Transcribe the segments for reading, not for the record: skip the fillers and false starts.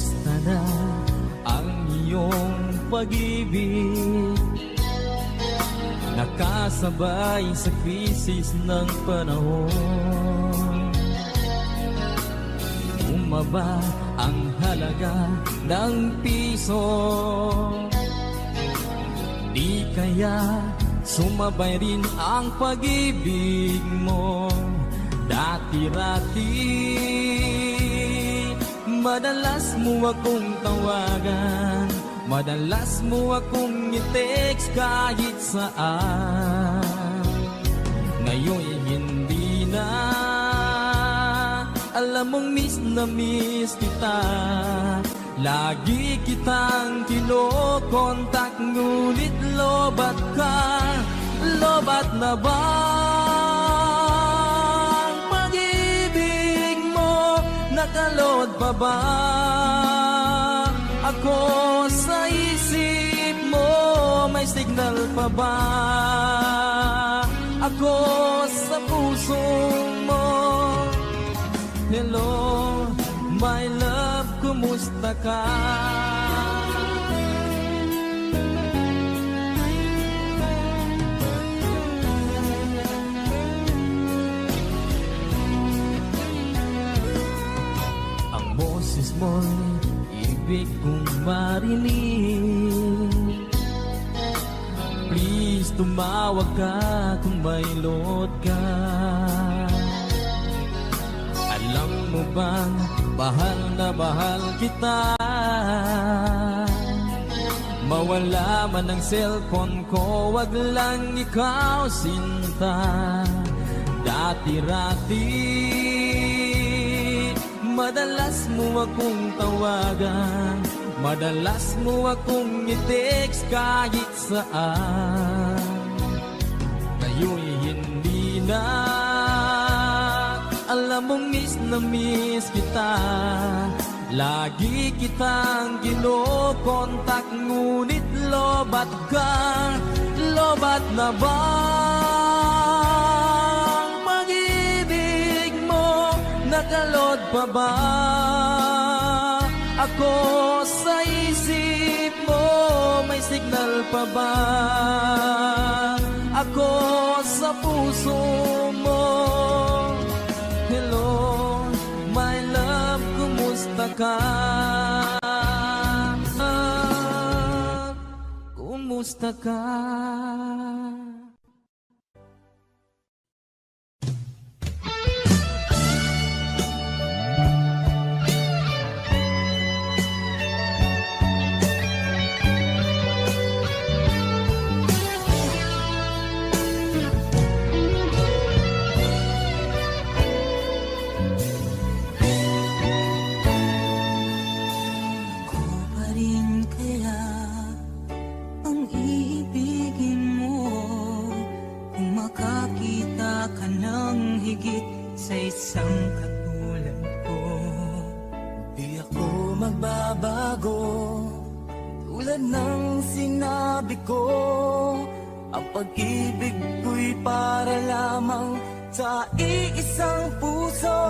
Kumusta na ang iyong pag-ibig? Nakasabay sa krisis ng panahon. Bumaba ang halaga ng piso. Di kaya sumabay rin ang pag-ibig mo dati-rati. Madalas mo akong tawagan, madalas mo akong i-text kahit saan. Ngayon'y hindi na, alam mong miss na miss kita. Lagi kitang kinokontak, ngunit lobat ka. Lobat na ba ang pag-ibig mo? Nakalod pa ba ako sa isip mo? May signal pa ba ako sa puso mo? Hello, my love, kumusta ka? Ang boses mo'y ibig kong marinig. Please, tumawag ka kung may load ka. Alam mo bang bahal na bahal kita? Mawala man ang cellphone ko, wag lang ikaw sinta. Dati-rati madalas mo akong tawagan, madalas mo akong i-text kahit saan. Ngayon'y hindi na, alam mong miss na miss kita. Lagi kitang kinokontak, ngunit lobat ka. Lobat na ba ang pag-ibig mo? Nakalod pa ba ako sa isip mo? May signal pa ba ako sa puso mo? Hello, my love, kumusta ka? Kumusta ka? Sa isang katulad ko, di ako magbabago. Tulad ng sinabi ko, ang pag-ibig ko'y para lamang sa iisang puso.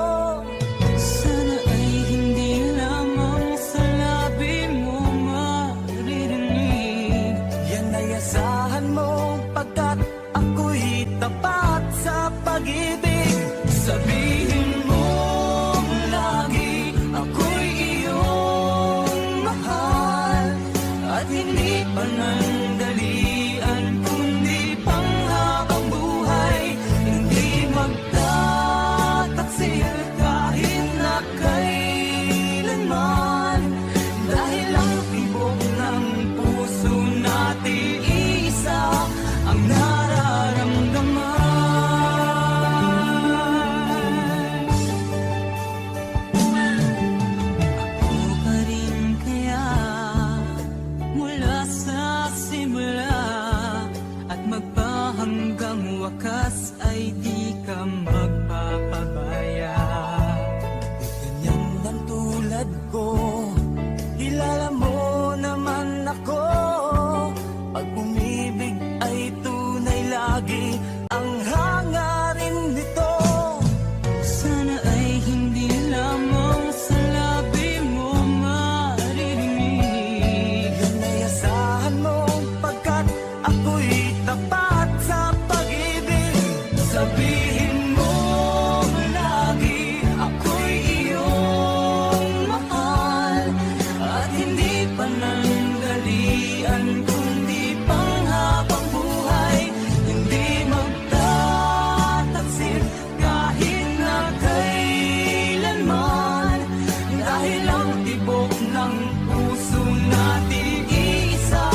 Sana ay hindi lamang sa labi mo maririnig. Yan ay asahan mo, pagkat ako'y tapat sa pag-ibig. Sabihin mo lagi, ako'y iyong mahal. At hindi panandalian, kundi panghabang buhay. Hindi magtataksil kahit na kailanman. Dahil ang tibok ng puso natin isa ang nararamdaman. Sa ng puso natin isa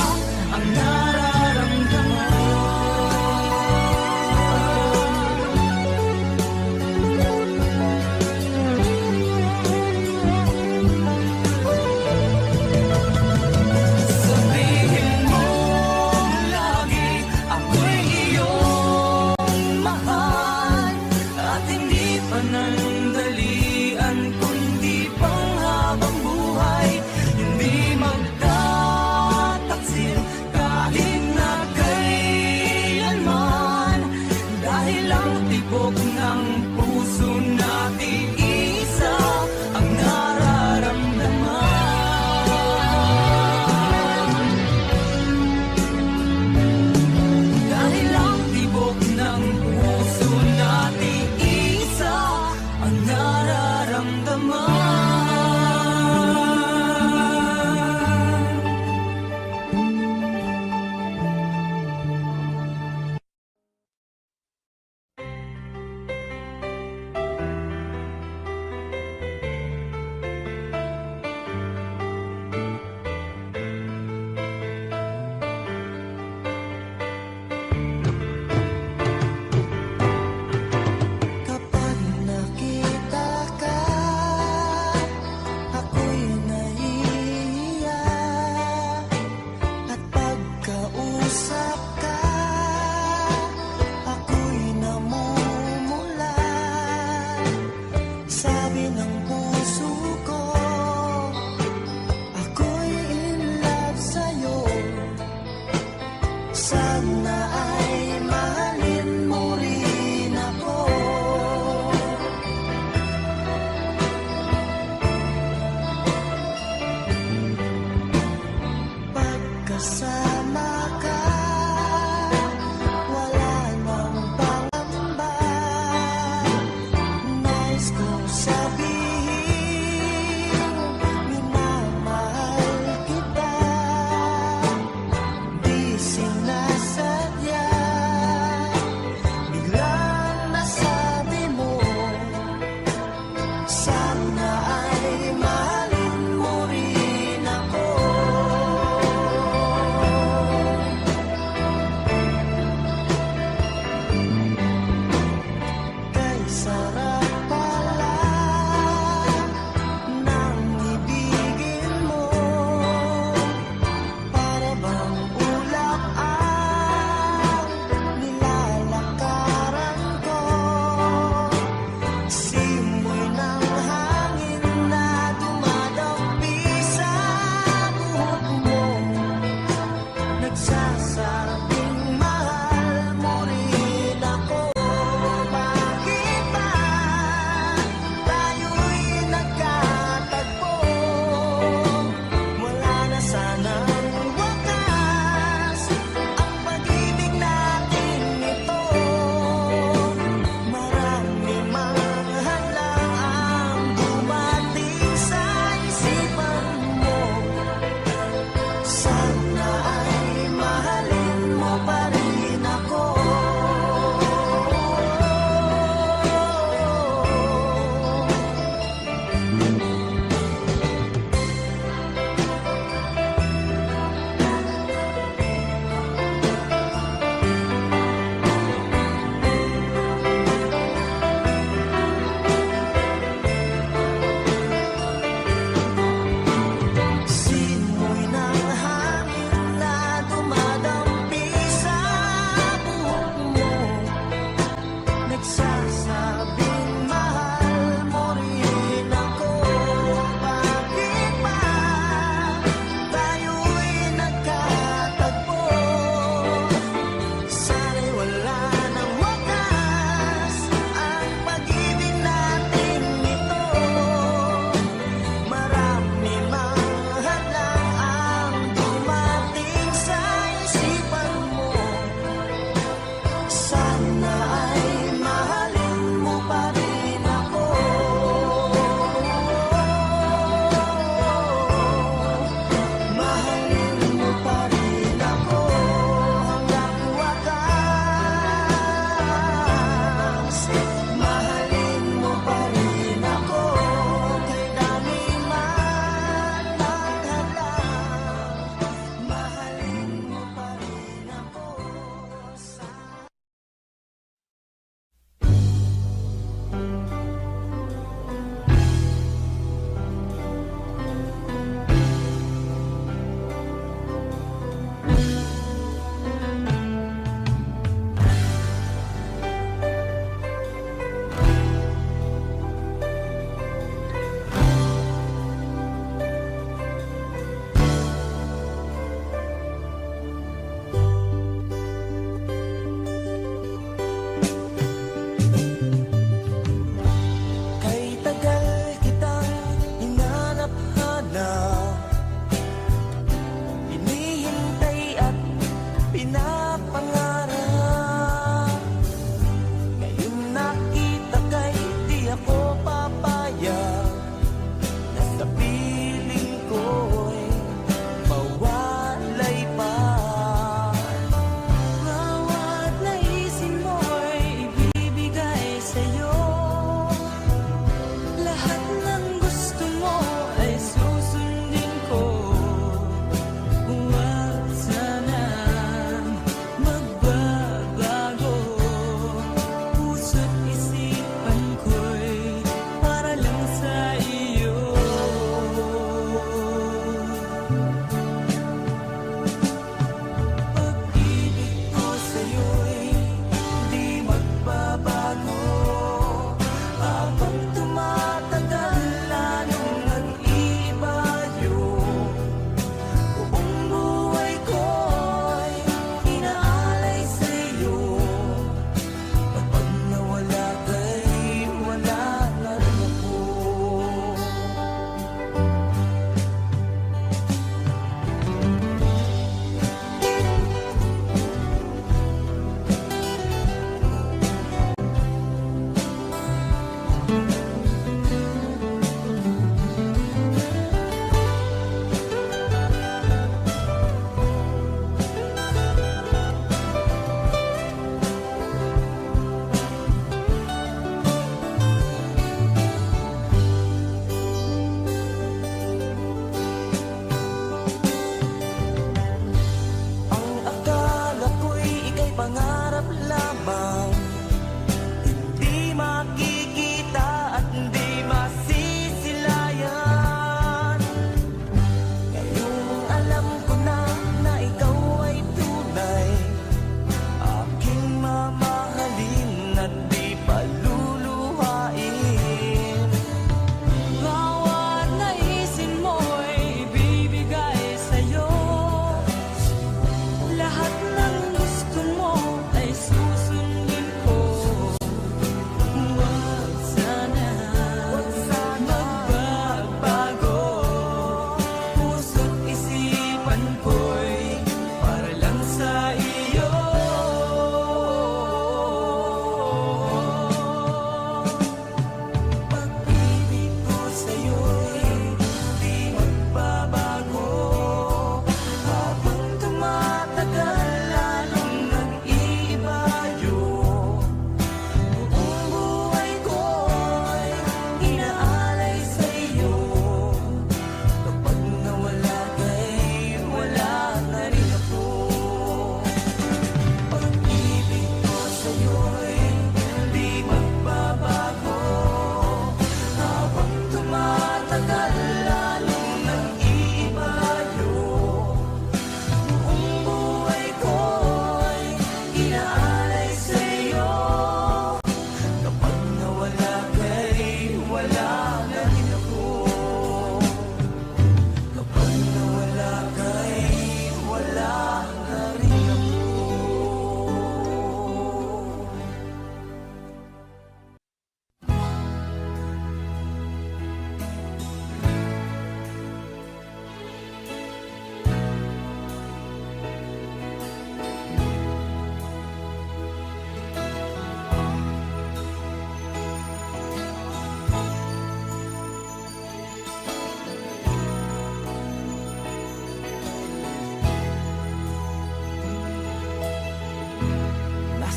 ang nararamdaman. Sabihin mo lagi ako'y iyong mahal at hindi panandalian kundi panghabang buhay. Hindi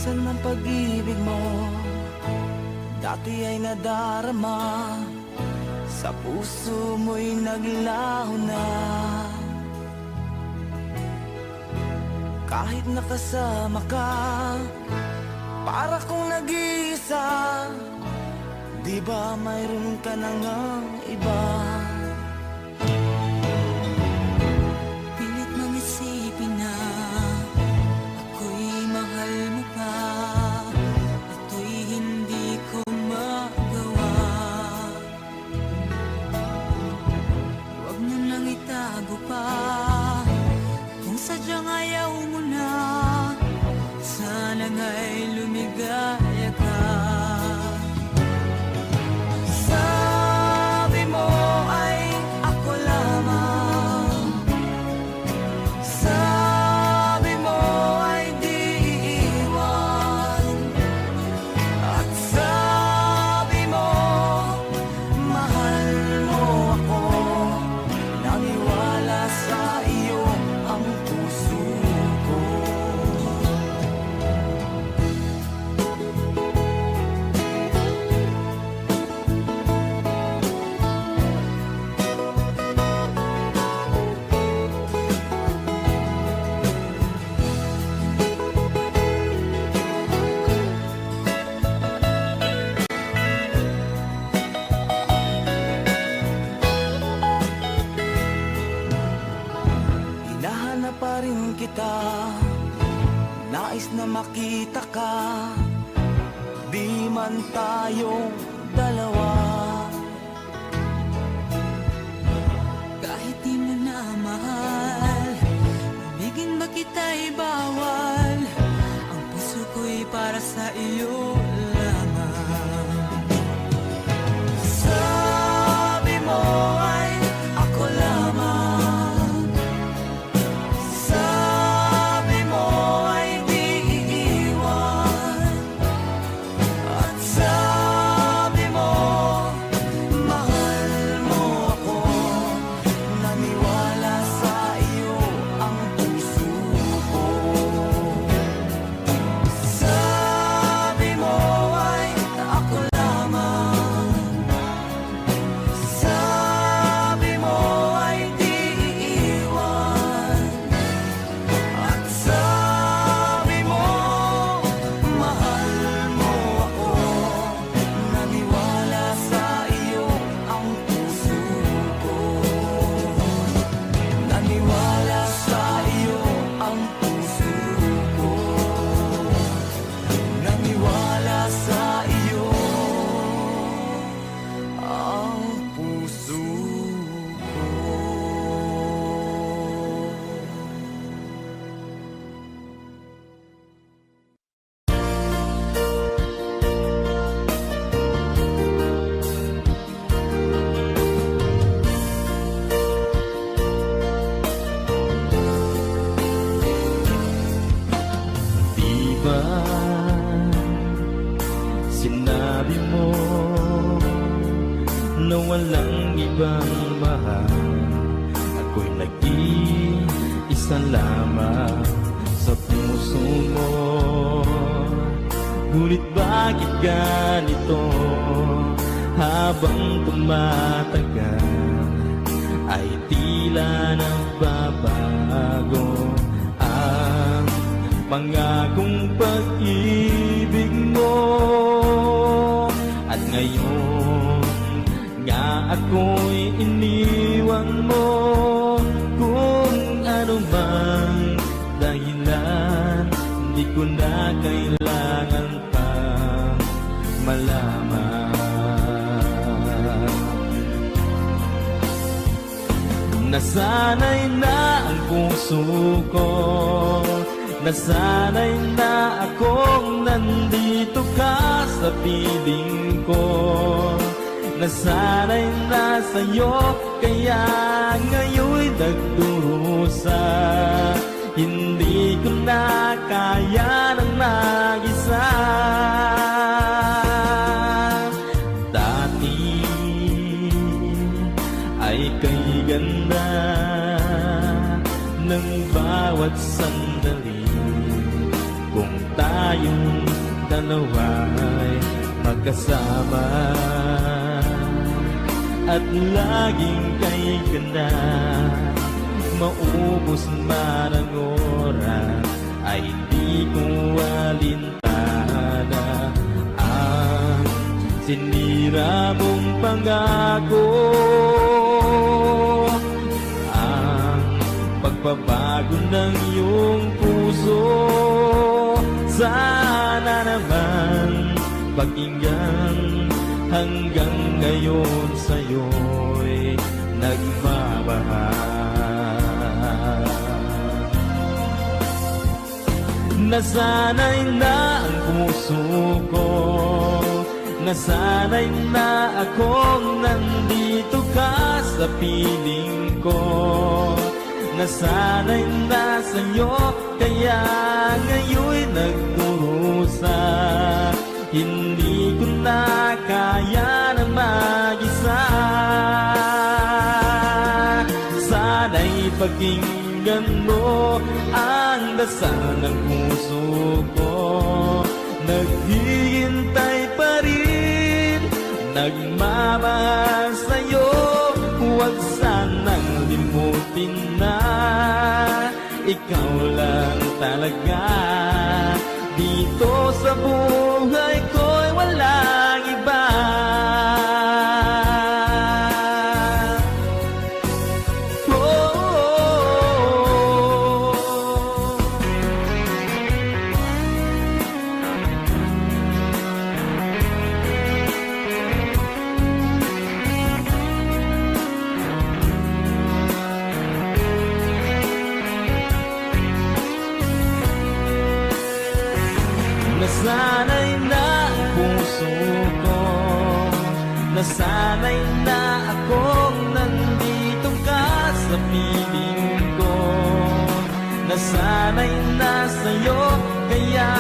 Asan ang pag-ibig mo? Dati ay nadarama, sa puso mo'y naglaho na. Kahit nakasama ka, para kong nag-iisa. Di ba mayroon ka na ngang iba? Pilit mong isipin na ako'y mahal mo pa. Ito'y hindi ko magawa. Huwag niyo nang itago pa. Kung sadyang ayaw mo na, sana nga'y lumigaya ka. Sabi mo ay ako lamang. Sabi mo ay di iiwan. At sabi mo, mahal mo ako. Naniwala sa iyo ang puso ko. Hinahanap pa rin kita, nais na makita ka. Di man tayong dalawa. Kahit di mo na mahal, ibigin ba kita'y bawal? Ang puso ko'y para sa iyo lamang. Sabi mo ay ako lamang. Sabi mo ay di iiwan. At sabi mo, mahal mo ako. Naniwala sa iyo ang puso ko. Sabi mo ay ako lamang. Sabi mo ay di iiwan. At sabi mo, mahal mo ako. Naniwala sa iyo ang puso ko. Naniwala sa iyo ang puso ko. Naniwala sa iyo ang puso ko. Di ba sinabi mo na walang ibang mahal? Ako'y nag-iisa lamang sa puso mo. Ngunit bakit ganito? Habang tumatagal ay tila nagbabago ang pangakong pag-ibig mo. At ngayon nga ako'y iniwan mo. Kung ano mang dahilan, di ko na kailangan pa malaman. Nasanay na ang puso ko, nasanay na akong nandito ka sa piling ko. Nasanay na sa'yo, kaya ngayon'y nagdurusa. Hindi ko na kaya ng mag-isa. Dati ay kay ganda ng bawat sandali. Kung tayo tayong dalawa'y magkasama at laging kay ganda. Maubos man ang oras ay di ko alintana ang sinira mong pangako, ang pagbabago ng iyong puso. Sana naman pakinggan hanggang ngayon sa'yo'y nagmamahal. Nasanay na ang puso ko, nasanay na akong nandito ka sa piling ko. Nasanay na sa'yo, kaya ngayon'y nagdurusa. Hindi ko na kaya na mag-isa. Sana'y pakinggan mo ang dasal ng puso ko. Naghihintay pa rin, nagmamahal sa'yo. Huwag sanang limutin na ikaw lang talaga. Dito sa buhay ko'y walang iba. Nasanay na ang puso ko, nasanay na akong nandito ka sa piling ko. Nasanay na sa'yo, kaya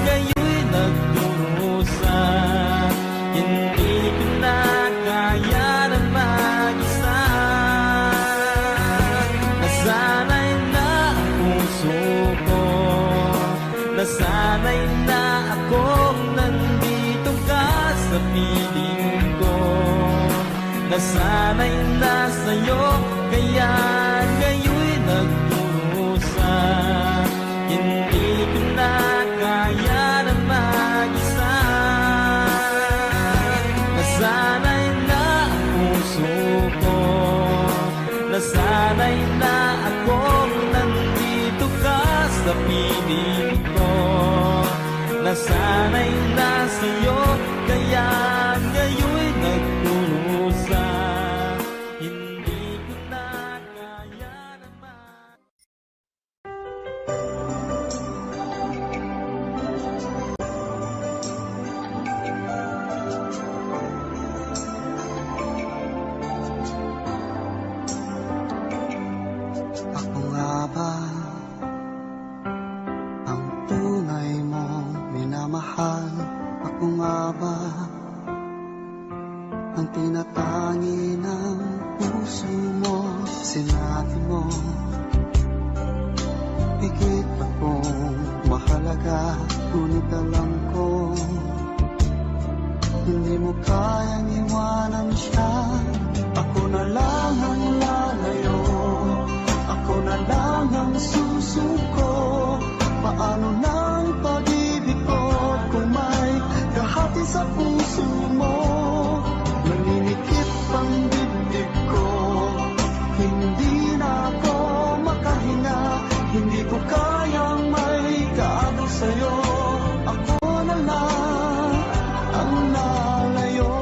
ngayon'y nagdurusa. Hindi ko na kaya na mag-isa. Nasanay na ang puso ko, nasanay na akong nandito ka sa piling ko. Nasanay na sa'yo, kaya ngayon'y nagdurusa. Hindi ko na kaya na mag-isa. Nasanay na ang puso ko, nasanay na akong nandito ka sa piling ko. Nasanay na sa'yo, kaya ngayon'y nagdurusa. Hindi ko na kaya naman. Ako nga ba ang tunay mong minamahal? Ako nga ba ang tinatangi ng puso mo? Sinabi mo, higit akong mahalaga, ngunit alam ko hindi mo kayang iwanan siya. Ako na lang ang lalayo, ako na lang ang susuko. Paano nang pag-ibig ko kung may kahati sa puso mo? Naninikip ang dibdib ko, hindi na ako makahinga. Hindi ko kayang may gaano sa'yo. Ako na lang ang lalayo.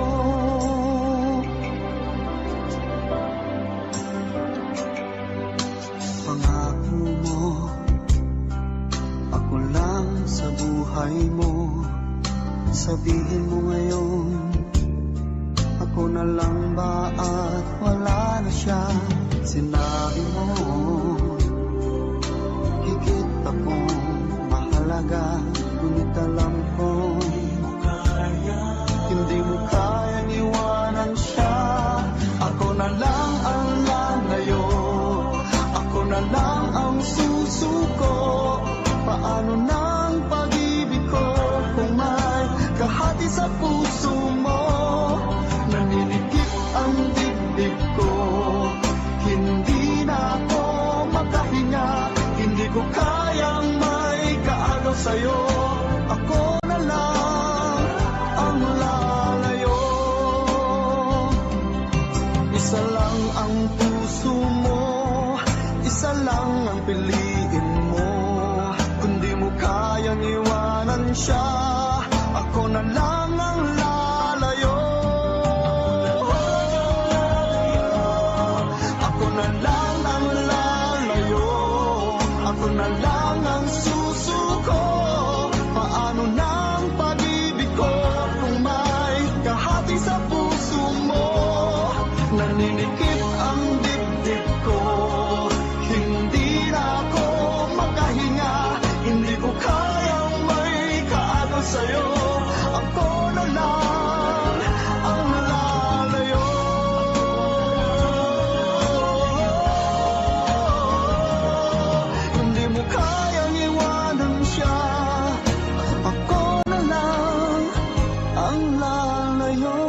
Pangako mo, ako lang sa buhay mo. Sabihin mo ngayon, ako na lang ba at wala na siya? Sinabi mo, higit akong mahalaga, ngunit alam ko hindi mo kayang iwanan siya. Ako na lang ang lalayo, ako na lang ang susuko. Paano nang pag-ibig ko sa puso mo. Naninikip ang dibdib ko, hindi na ako makahinga. Hindi ko kayang may kaagaw sa'yo. Ako na lang ang lalayo. Isa lang ang puso mo, isa lang ang piliin mo. Kung di mo kayang iwanan siya, ako na lang ang lalayo. Ako na lang ang lalayo. Ako na lang ang susuko. Paano na ang pag-ibig ko kung may kahati sa puso mo? Naninikip ang dibdib ko, hindi na ako makahinga. Hindi ko kayang may kaagaw sa'yo. Ako na lang ang lalayo. Hindi mo kayang iwanan siya. Ako na lang ang lalayo.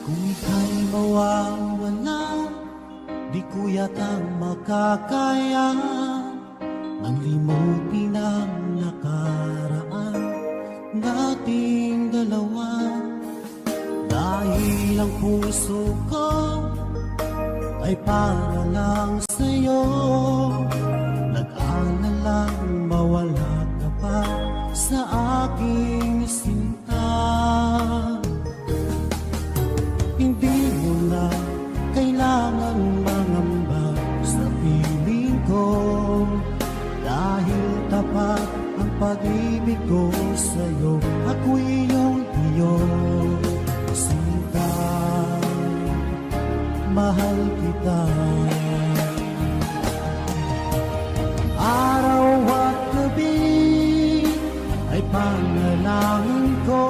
Kung ika'y mawawala, di ko yata makakaya nang limutin ang nakaraan nating dalawa. Dahil ang puso ko ay para lang sa'yo, nag-aalalang mawala ka pa sa aking sinta. Hindi mo na kailangan mangamba sa piling ko, dahil tapat ang pag-ibig ko sa'yo. Ako'y iyong sinta, mahal kita. Araw at gabi ay panalangin ko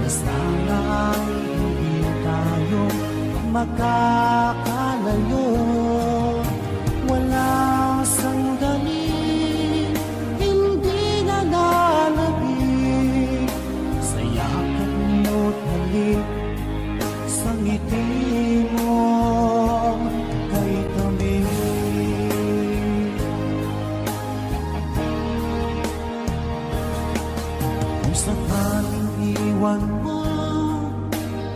na sana ay hindi tayo makakalayo. Walang sandali hindi na lalabig sa yakap mo't halik, sa ngiti mo kay tamis. Kung sakaling iwan mo,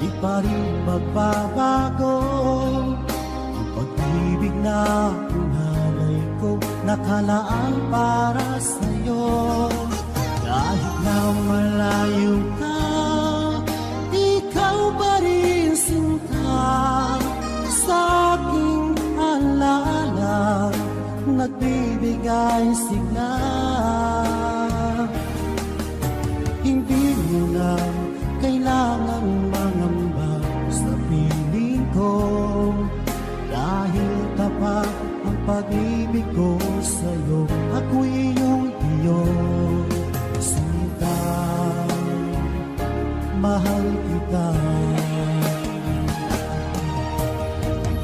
di pa rin magbabago ang pag-ibig na hinalay ko, nakalaan para sa'yo. Kahit na malayo ka, ikaw pa rin sinta, sa aking alala nagbibigay sigla. Hindi mo na kailangan mangamba sa piling ko, dahil tapat ang pag-ibig ko sa'yo. Ako'y iyong sinta, mahal kita.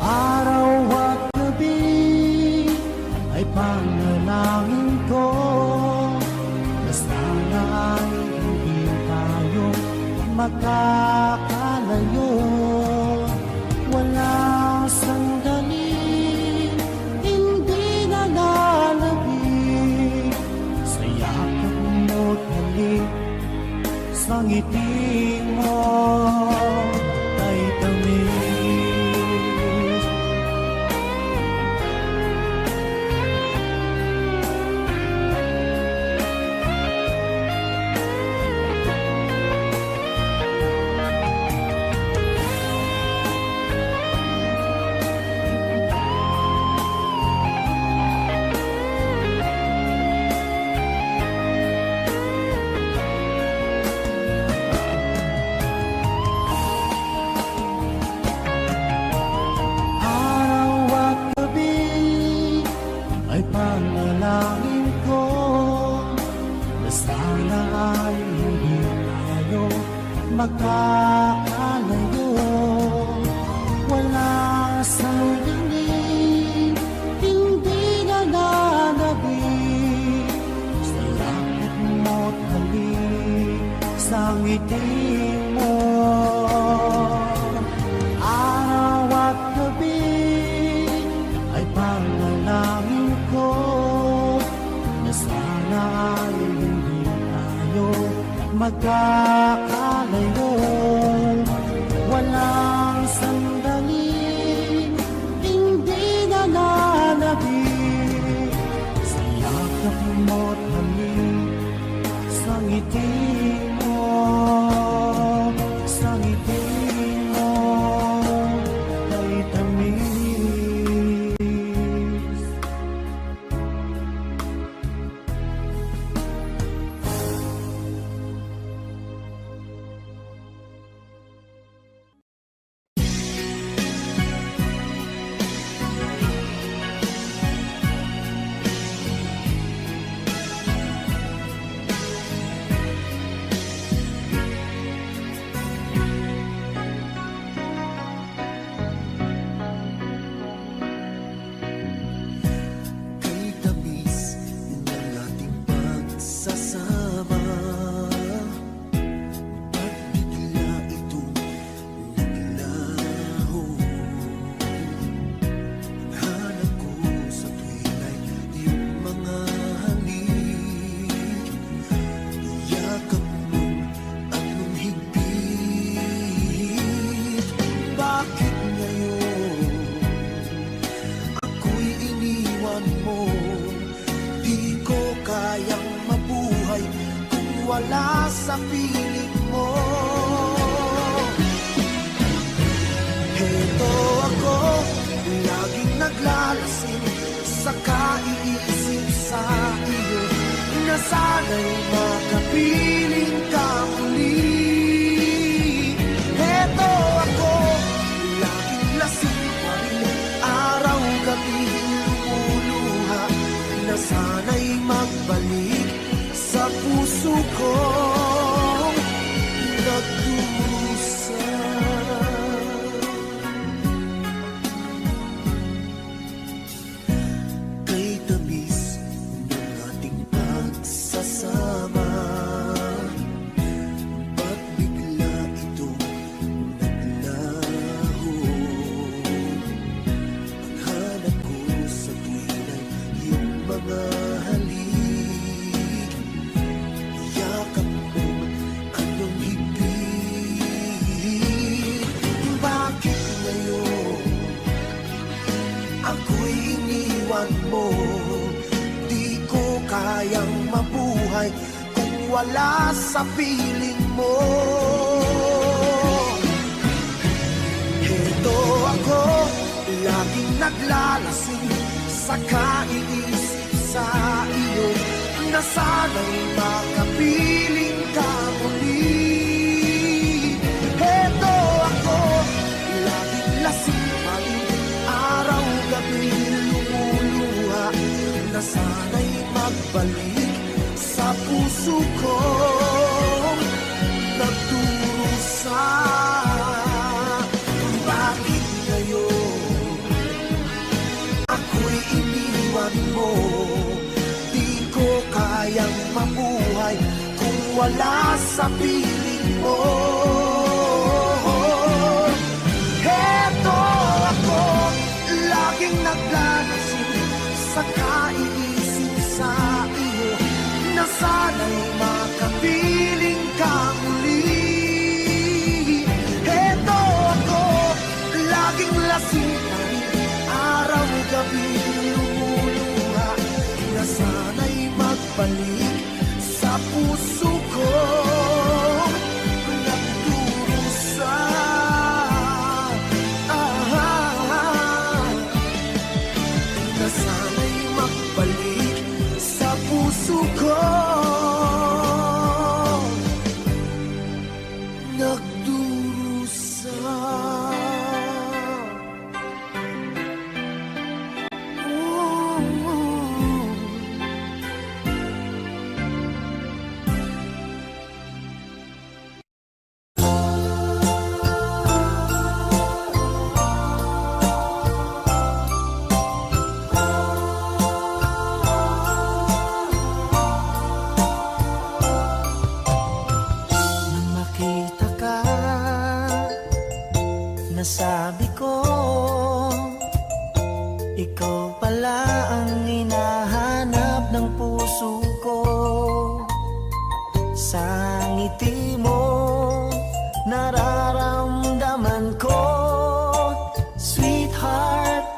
Araw at gabi ay panalangin ko na sana ay hindi tayo makakalayo. Walang sandali hindi na lalabig sa yakap mo't halik, sa ngiti mo ay tamis. magkakalayo. Wala sa dilim, hindi na nanabig. Sa langit mo't halik, sa ngiti mo. Araw at gabi ay panalangin ko na sana ay hindi tayo magkakalayo. Walang sandali, hindi na nanabig. Sa yakap mo't halik, sa ngiti mo, sa ngiti mo ay tamis. Kay tamis ng ating pagsasama, ba't bigla itong naglaho? Hanap ko sa tuwing ay iyong mga halik, yakap mong anong higpit. Bakit ngayon ako'y iniwan mo? Di ko kayang mabuhay kung wala sa piling mo. Heto ako, laging naglalasing sa kaiisip sa iyo, na sana'y makapiling ka muli. Heto ako, laging lasing pa rin, araw-gabi lumuluha, na sana'y magbalik sa puso kong nagdurusa. Kay tamis ng ating pagsasama, ba't bigla itong naglaho? Ang hanap ko sa tuwing ay iyong mga halik, yakap mo anong higpit. Bakit ngayon ako'y iniwan mo? Di ko kayang mabuhay kung wala sa piling mo. Heto ako, laging naglalasing sa kaiisip sa iyo, na sana'y makapiling ka muli. Heto ako, laging lasing pa rin, araw-gabi lumuluha, na sana'y magbalik sa puso ko nagdurusa. Bakit ngayon ako'y iniwan mo? Di ko kayang mabuhay kung wala sa piling mo. Heto ako, laging naglalasing sa kaiisip sa iyo, na sana'y makapiling ka muli. Heto ako, laging lasing pa rin, araw-gabi lumuluha, na sana'y magbalik sa puso ko nagdurusa. Na sana'y magbalik sa puso ko nagdurusa. nasabi ko, ikaw pala ang hinahanap ng puso ko. Sa ngiti mo, nararamdaman ko, sweetheart,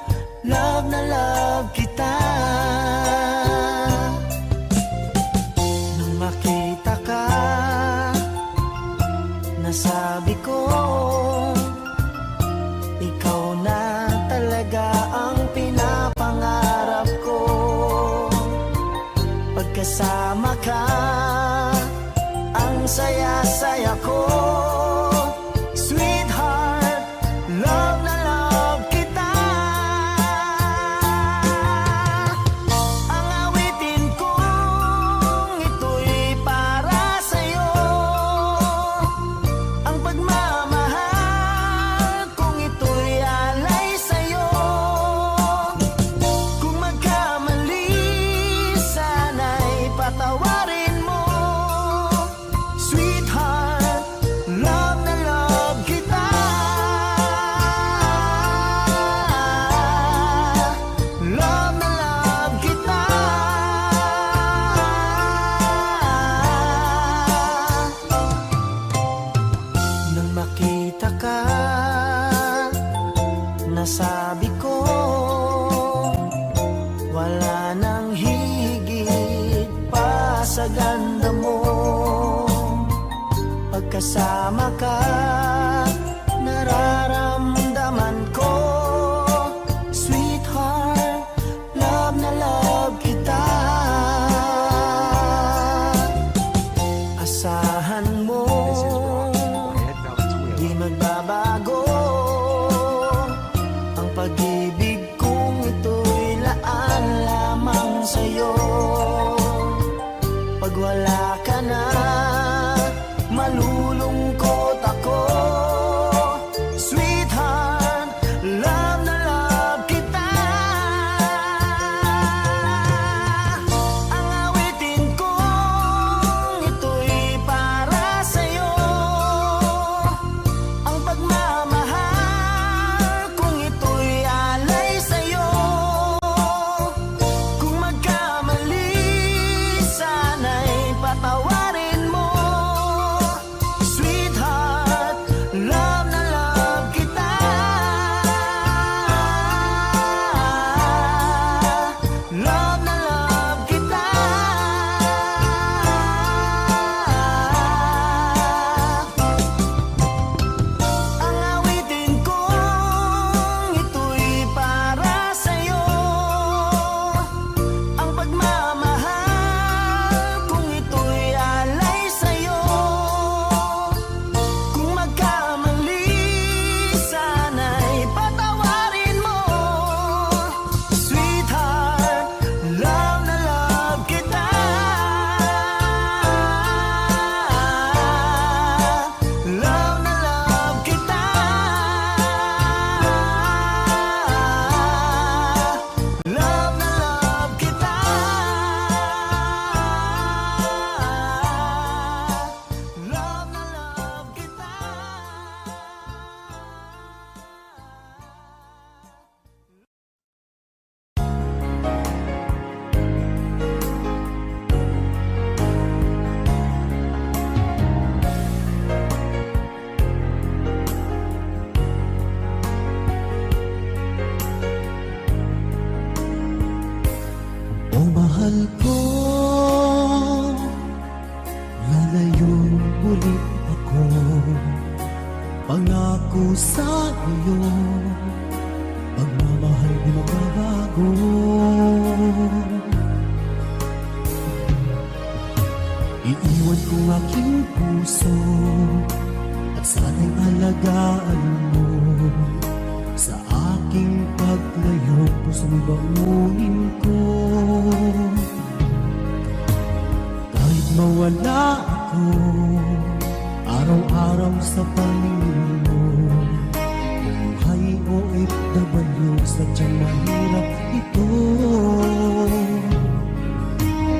love na love kita. Nung makita ka, nasabi ko, ikaw na talaga ang pinapangarap ko. Pagkasama ka, ang saya-saya ko. Sweetheart, love na love kita. Ang awitin kong ito'y para sa'yo. Ang pagmamahal kong ito'y alay sa'yo. Kung magkamali, sana'y patawarin mo. Sweetheart, love na love kita. Love na love kita. Nang makita ka, nasabi ko, wala nang higit pa sa ganda mo. Pagkasama ka, nararamdaman ko, sweetheart, love na love kita. Asahan mo, di magbabago ang pag-ibig kong ito'y laan lamang sa'yo. Pag wala ka na, malulungkot ako. Sweetheart, love na love kita. Ang awitin kong ito'y para sa'yo. Ang pagmamahal kong ito'y alay sa'yo. Kung magkamali, sana'y patawarin mo. Sweetheart, love na love kita. Love na love kita. Ang awitin kong ito'y para sa'yo. Ang pagmamahal kong ito'y alay sa'yo. Kung magkamali, sana'y patawarin mo. Sweetheart, love na love kita. Love na love kita. Love na love kita. Love na love kita. O mahal ko, lalayon ulit ako. Pangako sa iyo, pagmamahal di magbabago. Iiwan ko aking puso at sana'y alagaan mo. Sa aking paglayo, puso'y bangunin ko. Kahit mawala ako, araw-araw sa paningin mo. Buhay o OFW, sadyang mahirap ito.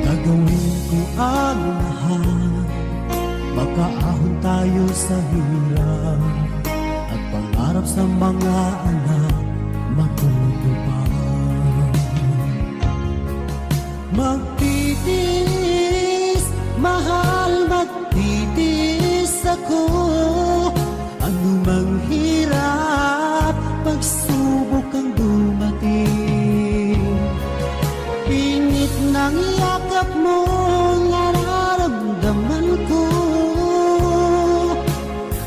Gagawin ko ang lahat, makaahon tayo sa hirap. At pangarap sa mga anak matutupad. Magtitiis, mahal, magtitiis ako. Ano mang hirap, pagsubok ang dumating. Init ng yakap mo, nararamdaman ko.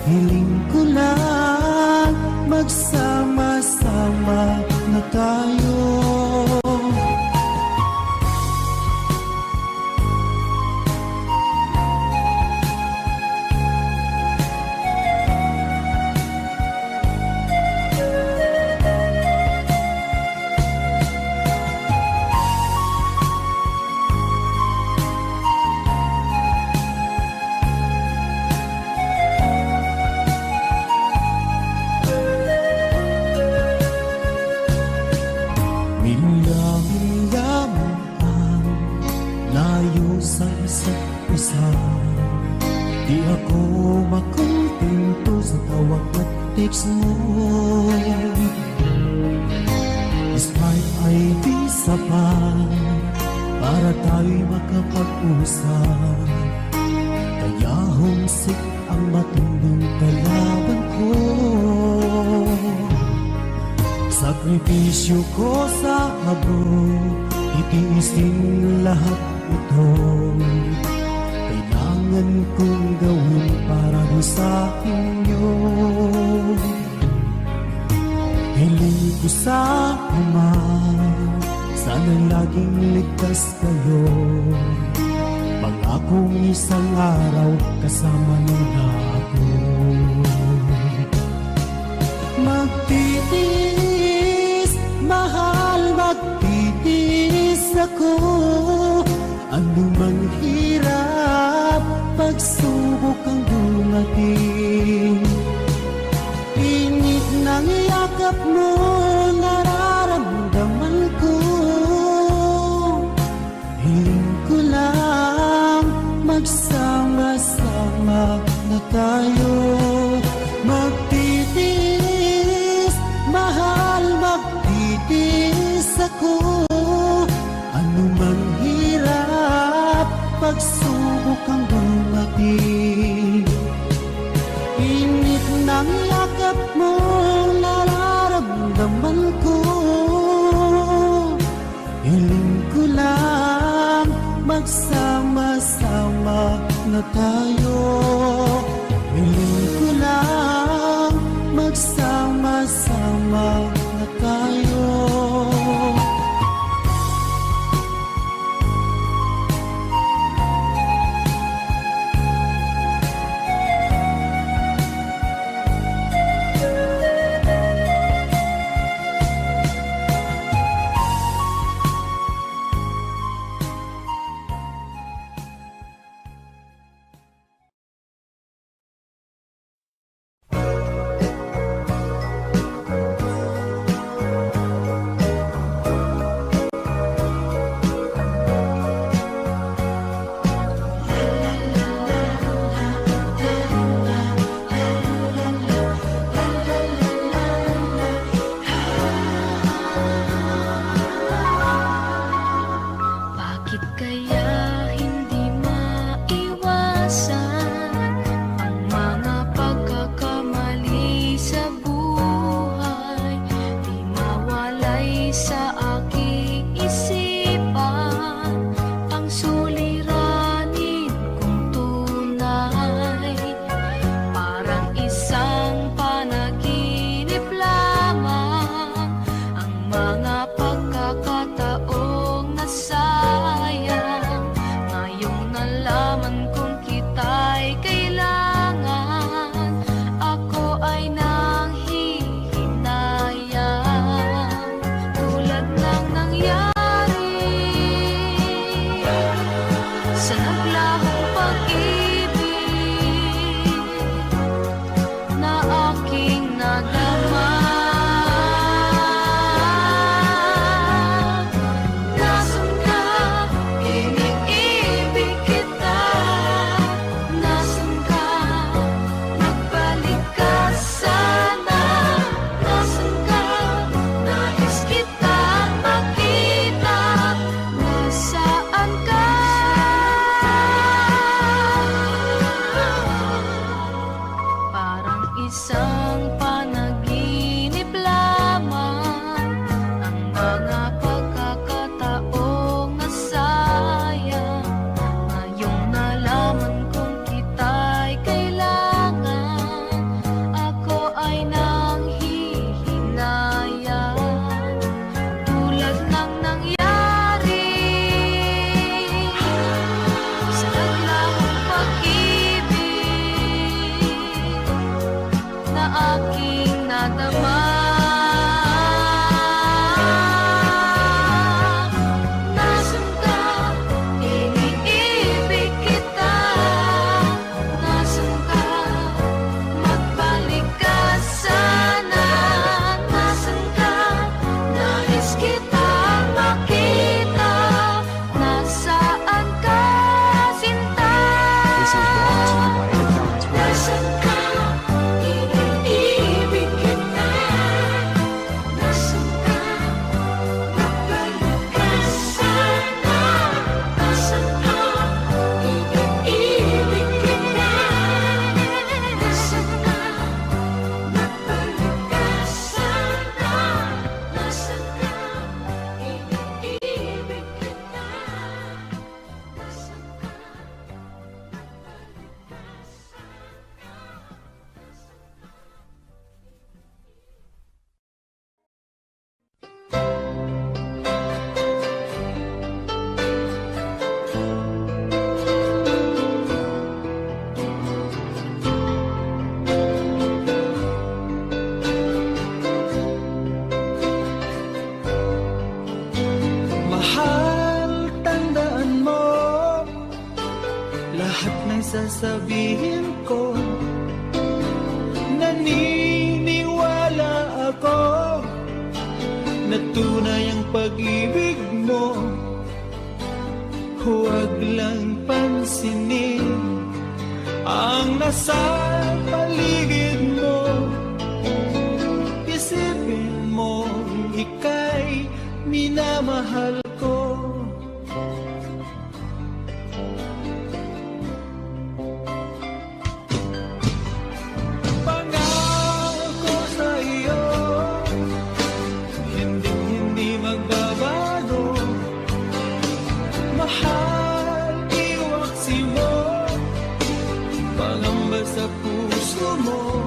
Hiling ko lang, magsama-sama na tayo. Milya-milya mo ang layo sa isa't isa. Di ako makontento sa tawag at text mo. Skype ay di sapat para tayo'y makapag-usap. Kaya homesick ang matinding kalaban ko. Sakripisyo ko sa abroad, itiisin lahat ito. Kailangan kong gawin para doon sa inyo. Hiling ko sa Ama, sana laging ligtas kayo. Pangakong isang araw kasama niyo na ako. Magtitiis, mahal, magtitiis ako. Ano mang hirap, pagsubok ang dumating. Init ng yakap mo, nararamdaman ko. Hiling ko lang, magsama-sama na tayo. Magtitiis, mahal, magtitiis ako. Ano man hirap, pagsubok ang dumating. Init ng yakap mo, nararamdaman ko. Hiling ko lang, magsama-sama na tayo. Hiling ko lang, magsama-sama na tayo. isang panaginip lamang. Ang mga pagkakataong nasayang, ngayong nalaman kong kita'y kailangan, ako ay nanghihinayang. Tulad ng nangyari sa naglahong pag-ibig na aking nadama. Nasaan ka? Iniibig kita. Nasaan ka? Magbalik ka sana. Nasaan ka? Nais kitang makita. Nasaan ka, sinta? Nasaan ka? Iniibig kita. Nasaan ka? Magbalik ka sana. Nasaan ka? Iniibig kita. Nasaan ka? Magbalik ka sana. Nasaan ka? Iniibig kita. Nasaan ka? Mahal, tandaan mo lahat ng sasabihin ko. Naniniwala ako na tunay ang pag-ibig mo. Huwag lang pansinin ang nasa paligid mo. Isipin mo, ika'y minamahal ko. Pangako sa iyo, hindi magbabago. Mahal, iwaksi mo, pangamba sa puso mo.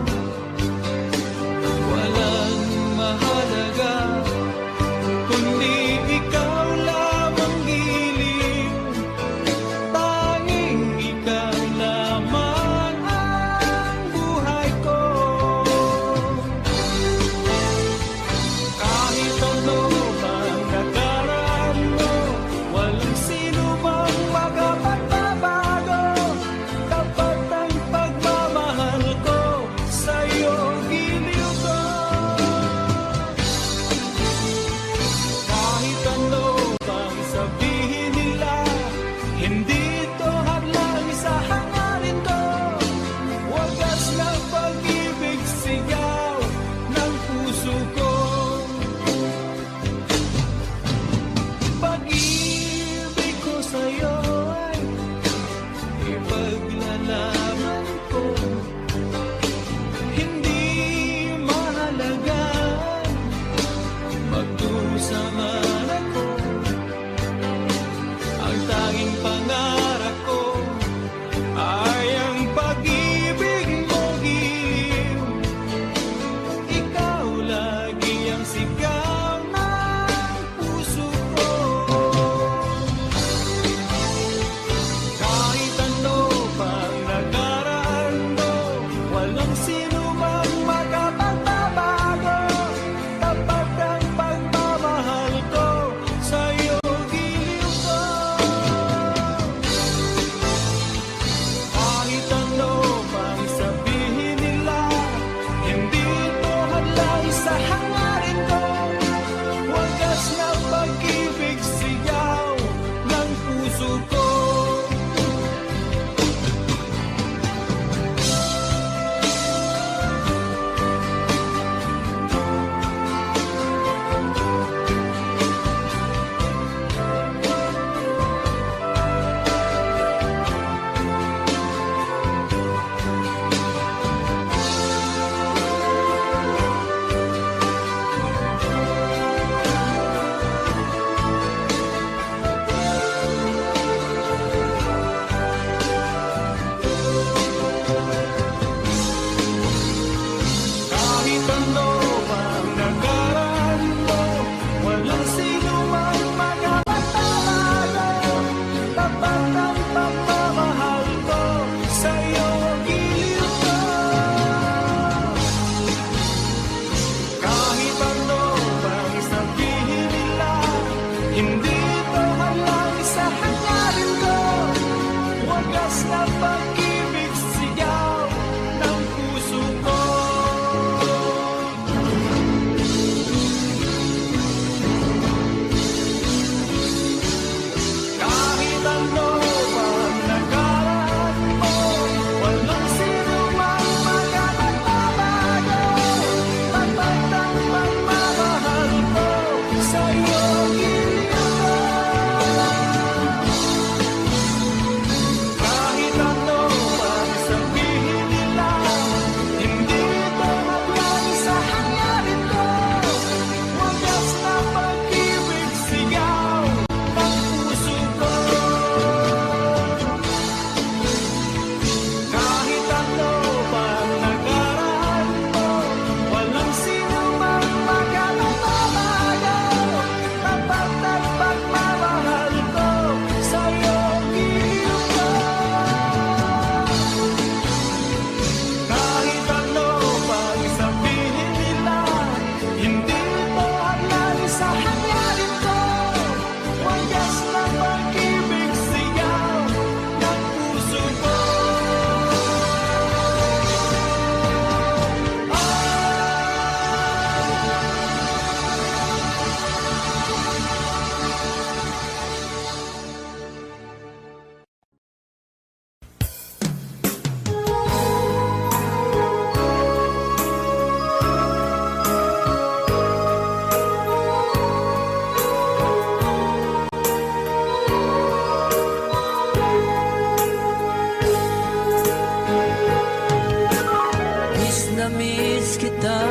miss kita,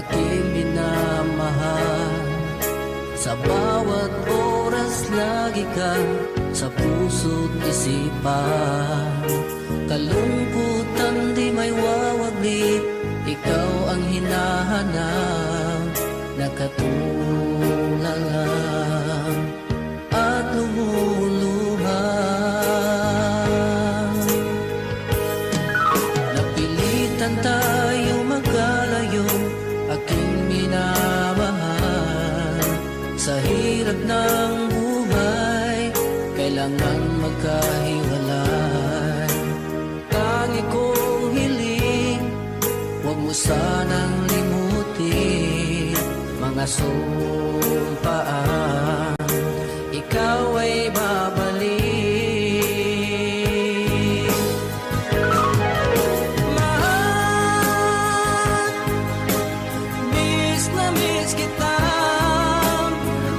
aking minamahal. Sa bawat oras lagi ka sa puso't isipan. Kalungkutan di may wawaglit, ikaw ang hinahanap. Nakatulala at lumuluha. Napilitan tayo magkalayo, aking minamahal. Sa hirap ng buhay, kailangan magkahiwalay. Tangi kong hiling, huwag mo sanang limutin mga sumpaan, ikaw ay babalik. Mahal, miss na miss kita.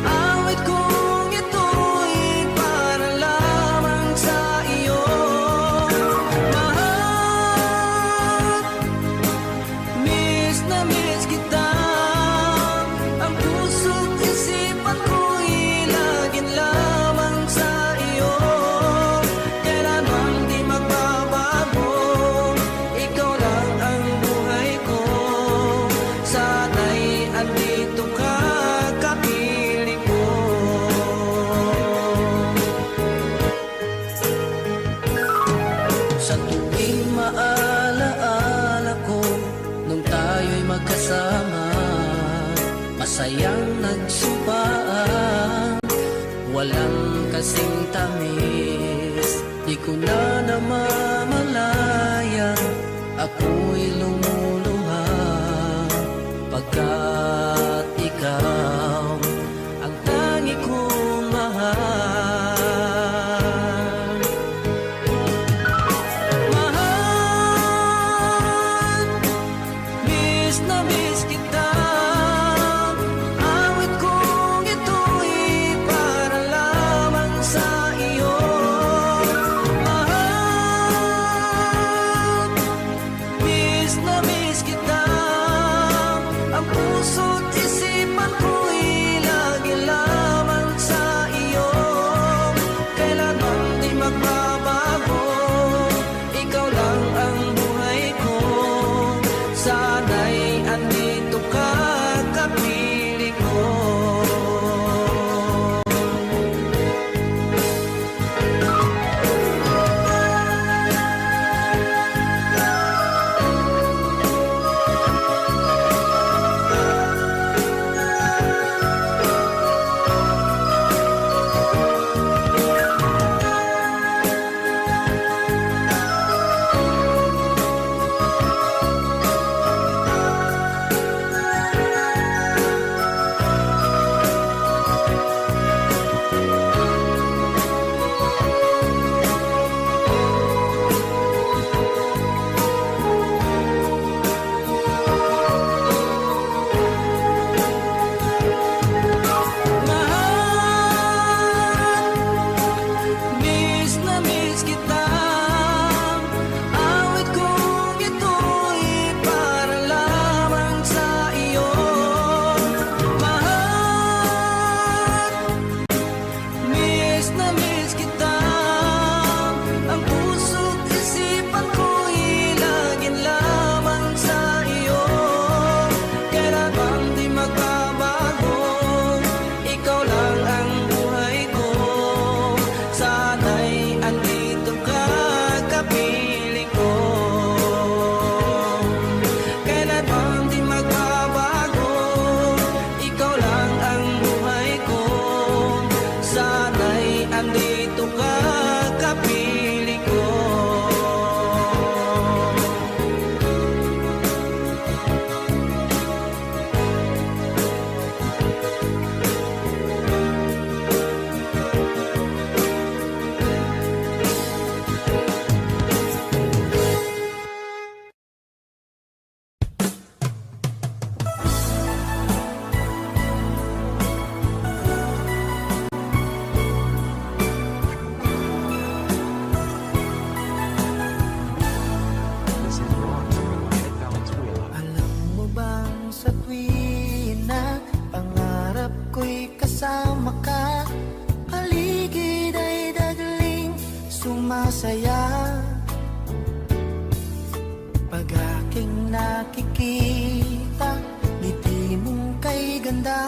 Awit kong ito'y para lamang sa iyo. Mahal, miss na miss kita. Ang puso't isipan ko'y laging lamang sa iyo. Kailanman di magbabago, ikaw lang ang buhay ko. Sana'y andito ka, kapiling ko. Sa tuwing maalaala ko, nung tayo'y magkasama, masayang nagsumpaan, walang kasing tamis. Di ko na namamalaya, ako'y lumuluha, pagkat ikaw ang tangi kong mahal. Mahal, miss na miss kita. Awit kong ito'y para lamang sa iyo. Mahal, miss na miss kita. Ang puso't isipan ko'y lagi lamang sa iyo. Kailanman di magbabago, ikaw lang ang buhay ko. Sana'y andito ka, kapiling ko. aking nakikita, ngiti mong kay ganda,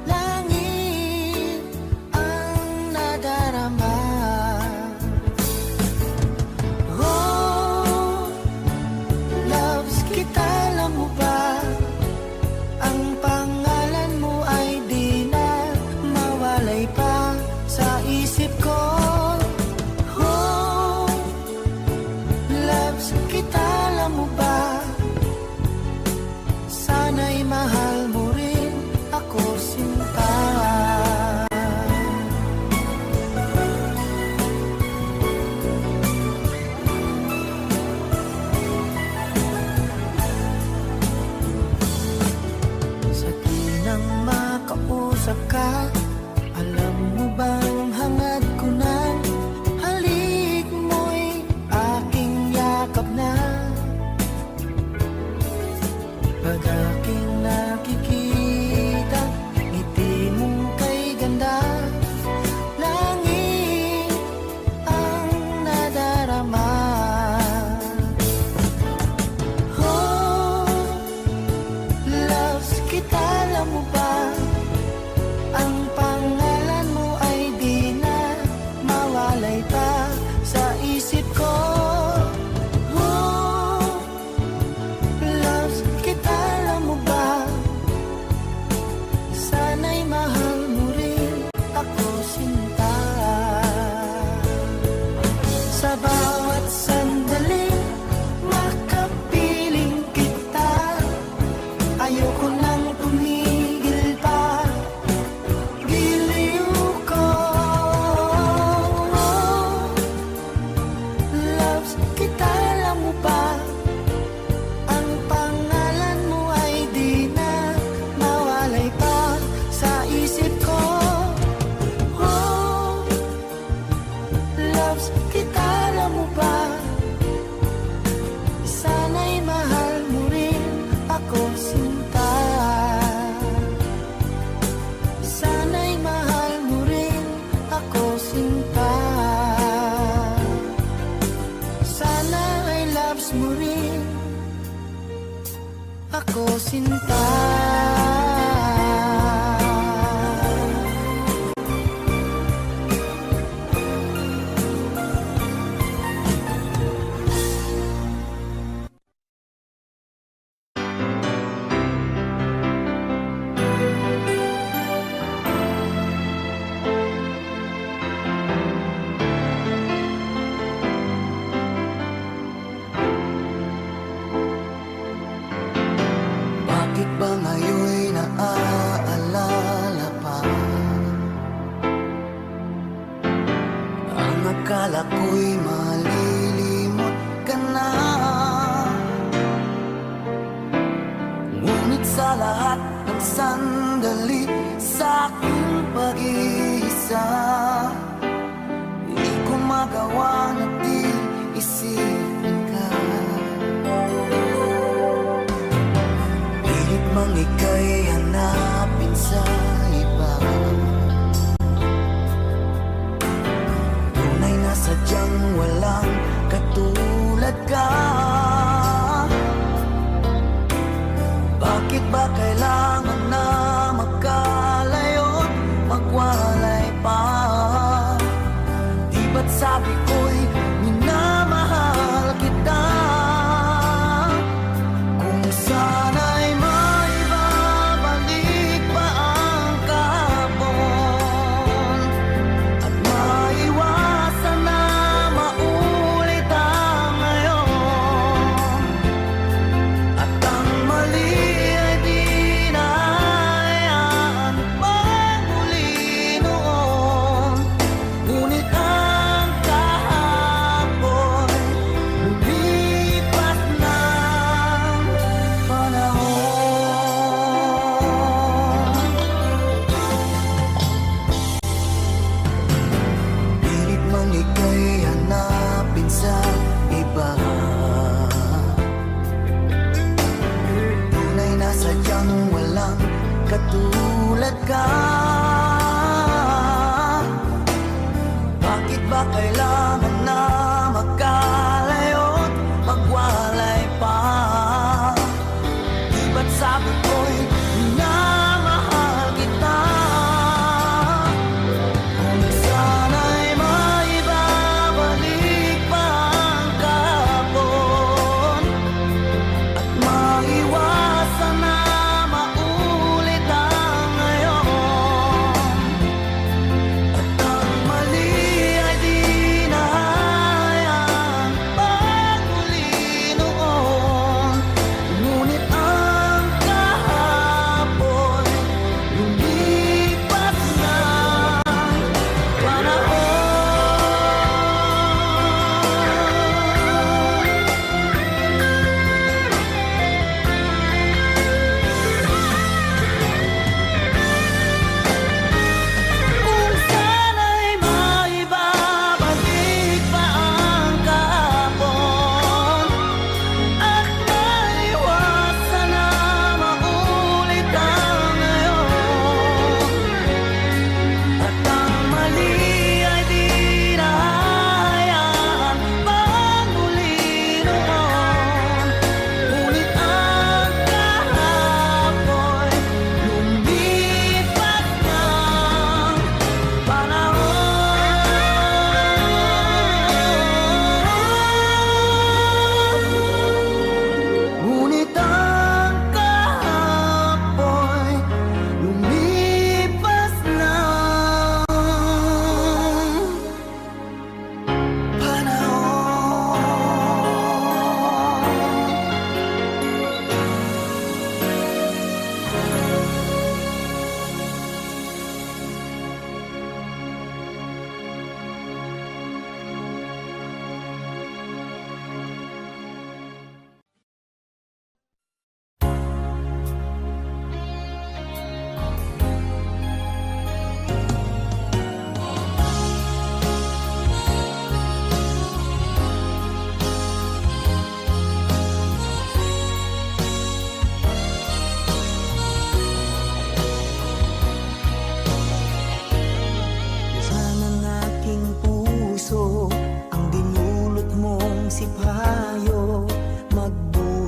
langit ang nadarama. Oh, loves kita, alam mo ba? Ang pangalan mo ay di na mawalay pa sa isip ko. Oh, loves kita, alam mo ba? Sana'y mahal mo rin ako, sinta. Sa tinang makausap ka, alam mo bang hangad ko na halik mo'y aking yakap na. Pag aking nakikita, ngiti mong kay ganda, langit ang nadarama. Oh, loves kita, alam mo ba? Ang pangalan mo ay di na mawalay pa sa isip ko. Oh, loves kita, alam mo ba? Sana'y mahal mo rin ako, sinta. Sa bawat sandali, makapiling kita. Ayoko nang tumigil pa, giliw ko. Loves kita, alam mo ba? Ang pangalan mo ay di na mawalay pa sa isip ko. Oh, loves kita, alam mo ba? Sana'y mahal mo rin ako, sinta. Sana'y mahal mo rin ako, sinta. Sana ay loves mo rin ako, sinta. Bakit ba ngayon'y naaalala pa? Ang akala ko'y malilimot ka na. Ngunit sa lahat ng sandali sa aking pag-iisa, di ko magawa na di isipin ka. Pilit mang ika'y hanapin sa iba, tunay na sadyang walang katulad ka. Bakit ba kailangan na magkalayo't magwalay pa? Di ba't sabi ko'y minamahal kita? Kung sana'y maibabalik pa ang kahapon, at maiwasan na maulit ang ngayon, at ang mali ay di na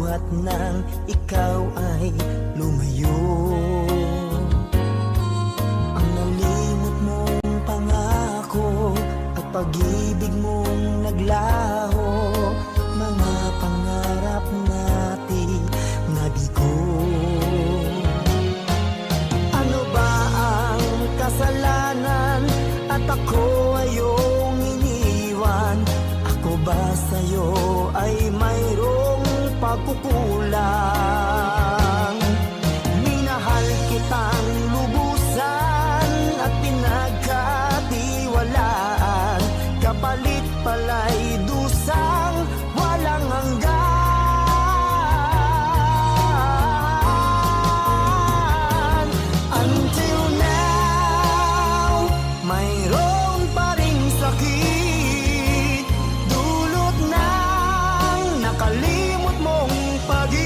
buhat nang ikaw ay lumayo. Ang nalimot mong pangako at pag-ibig mong naglaho, mga pangarap natin nabigo. Ano ba ang kasalanan at ako ayong iniwan? Ako ba sa'yo ay mayroong pagkukulang? Minahal kitang lubusan at pinagkatiwalaan, kapalit pala'y dusang walang hanggan. Until now, mayroon pa ring sakit, dulot ng nakalimot mong pag-ibig.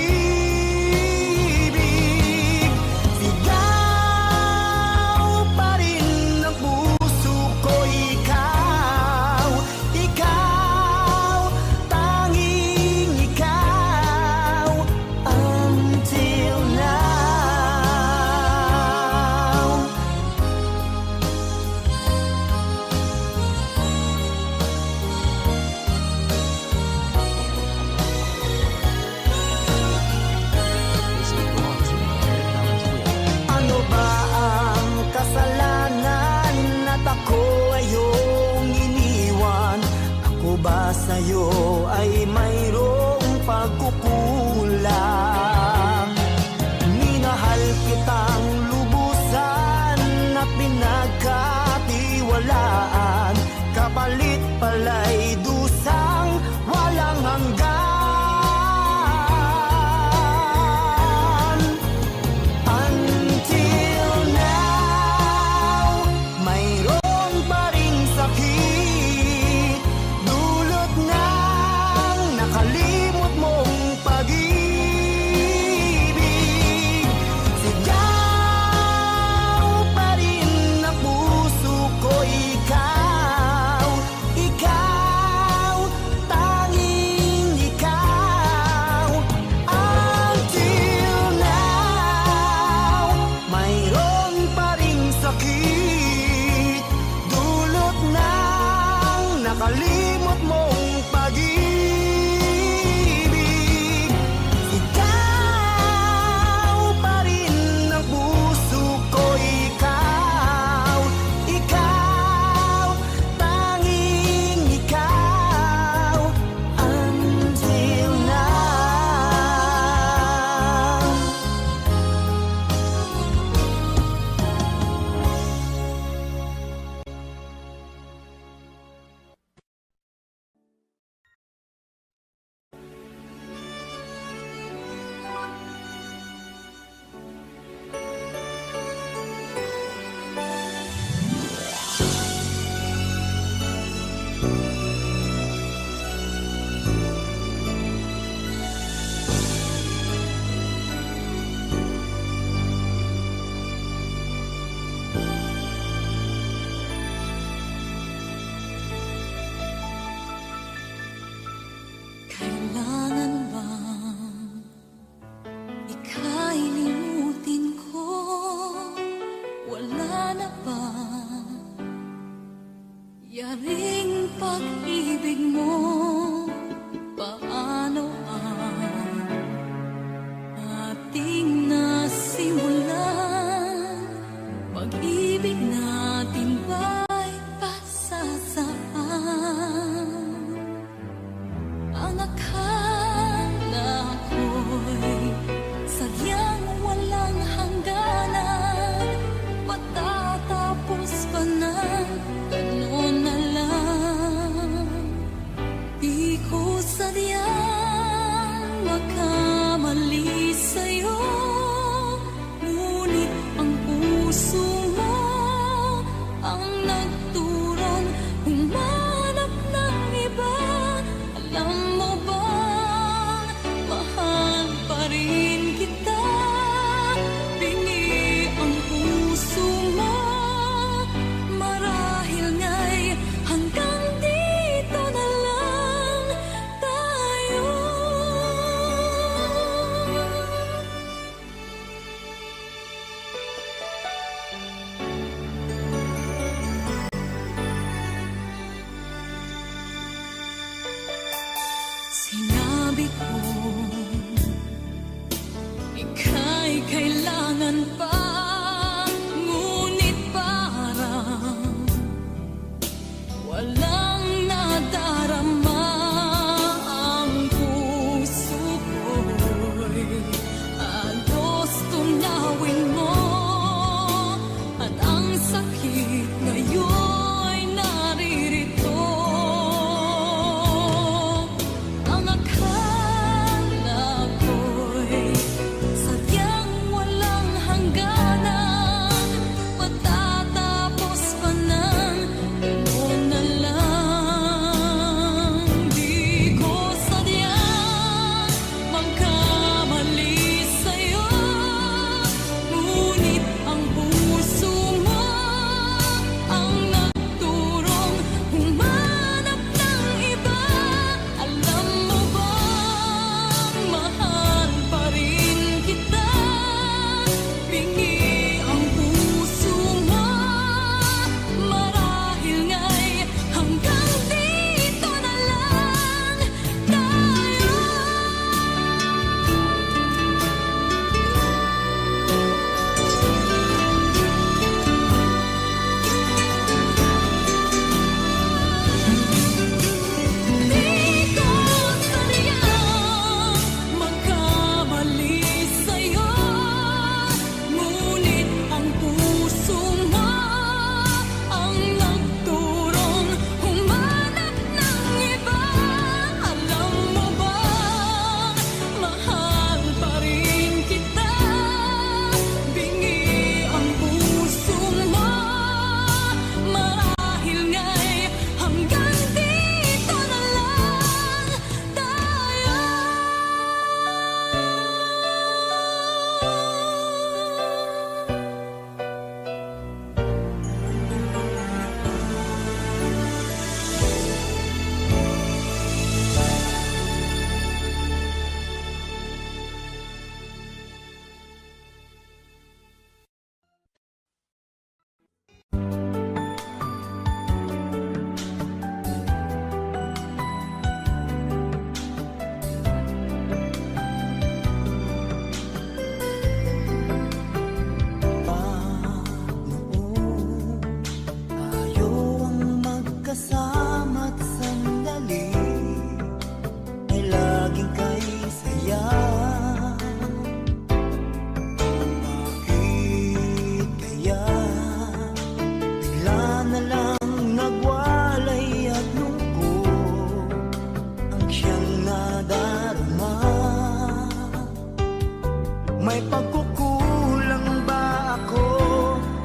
May pagkukulang ba ako?